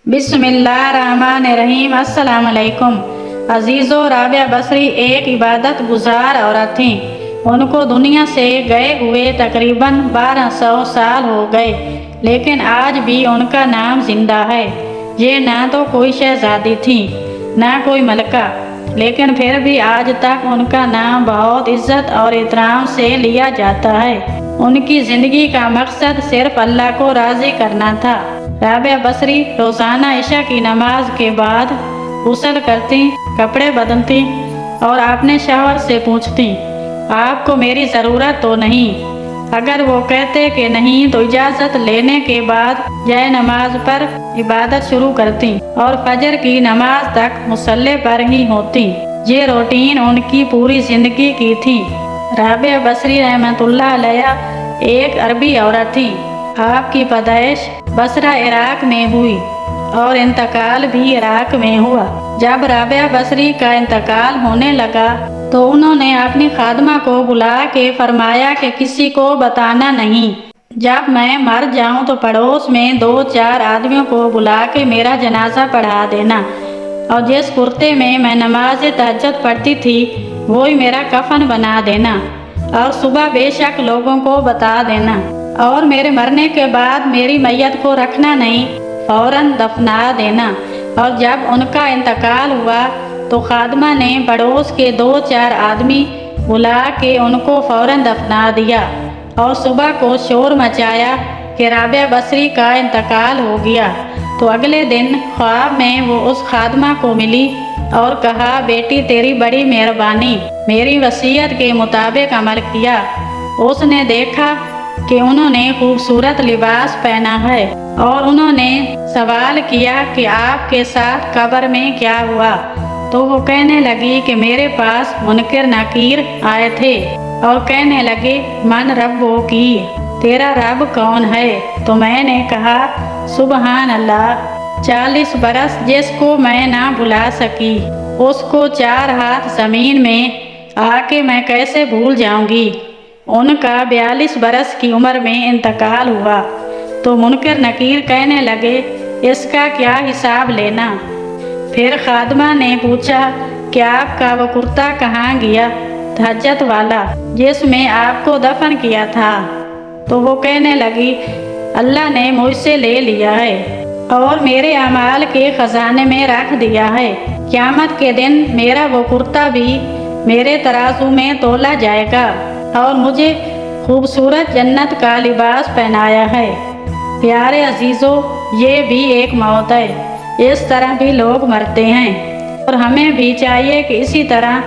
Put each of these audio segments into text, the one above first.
बिस्मिल्लाहिर्रहमानिर्रहीम। अस्सलाम वालेकुम। अजीज़ो, राबिया बसरी एक इबादत गुजार औरत थीं। उनको दुनिया से गए हुए तकरीबन 1200 साल हो गए, लेकिन आज भी उनका नाम जिंदा है। ये ना तो कोई शहजादी थी ना कोई मलका, लेकिन फिर भी आज तक उनका नाम बहुत इज्जत और एहतराम से लिया जाता है। उनकी ज़िंदगी का मकसद सिर्फ अल्लाह को राज़ी करना था। राबिया बसरी रोज़ाना इशा की नमाज के बाद गुस्ल करती, कपड़े बदलती और अपने शौहर से पूछती, आपको मेरी ज़रूरत तो नहीं? अगर वो कहते कि नहीं तो इजाज़त लेने के बाद जय नमाज पर इबादत शुरू करती और फजर की नमाज तक मुसल्ले पर ही होती। ये रूटीन उनकी पूरी ज़िंदगी की थी। राबिया बसरी रहमतुल्लाह अलैहा एक अरबी औरत थी। आपकी पैदाइश बसरा इराक में हुई और इंतकाल भी इराक में हुआ। जब राबिया बसरी का इंतकाल होने लगा तो उन्होंने अपनी खादमा को बुला के फरमाया कि किसी को बताना नहीं। जब मैं मर जाऊं तो पड़ोस में 2-4 आदमियों को बुला के मेरा जनाजा पढ़ा देना, और जिस कुर्ते में मैं नमाज तहज्जुद पढ़ती थी वही मेरा कफन बना देना, और सुबह बेशक लोगों को बता देना, और मेरे मरने के बाद मेरी मैयत को रखना नहीं, फौरन दफना देना। और जब उनका इंतकाल हुआ तो खादमा ने पड़ोस के 2-4 आदमी बुला के उनको फौरन दफना दिया, और सुबह को शोर मचाया कि राबिया बसरी का इंतकाल हो गया। तो अगले दिन ख्वाब में वो उस खादमा को मिली और कहा, बेटी तेरी बड़ी मेहरबानी, मेरी वसीयत के मुताबिक अमल किया। उसने देखा कि उन्होंने खूबसूरत लिबास पहना है और उन्होंने सवाल किया कि आपके साथ कब्र में क्या हुआ? तो वो कहने लगी कि मेरे पास मुनकिर नकीर आए थे और कहने लगे, मन रब्बो की, तेरा रब कौन है? तो मैंने कहा, सुबहान अल्लाह। 40 बरस जिसको मैं ना भुला सकी, उसको 4 हाथ जमीन में आके मैं कैसे भूल जाऊंगी? उनका 42 बरस की उम्र में इंतकाल हुआ। तो मुनकर नकीर कहने लगे, इसका क्या हिसाब लेना? फिर खादमा ने पूछा कि आपका वो कुर्ता कहाँ गया, तहज्जुद वाला, जिसमें आपको दफन किया था? तो वो कहने लगी, अल्लाह ने मुझसे ले लिया है और मेरे अमाल के खजाने में रख दिया है। क़यामत के दिन मेरा वो कुर्ता भी मेरे तराजू में तोला जाएगा और मुझे खूबसूरत जन्नत का लिबास पहनाया है। प्यारे अजीज़ों, ये भी एक मौत है। इस तरह भी लोग मरते हैं और हमें भी चाहिए कि इसी तरह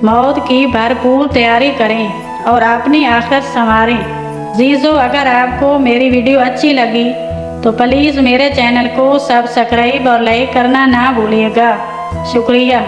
मौत की भरपूर तैयारी करें और अपनी आखिरत संवारें। अजीज़ों, अगर आपको मेरी वीडियो अच्छी लगी तो प्लीज़ मेरे चैनल को सब्सक्राइब और लाइक करना ना भूलिएगा। शुक्रिया।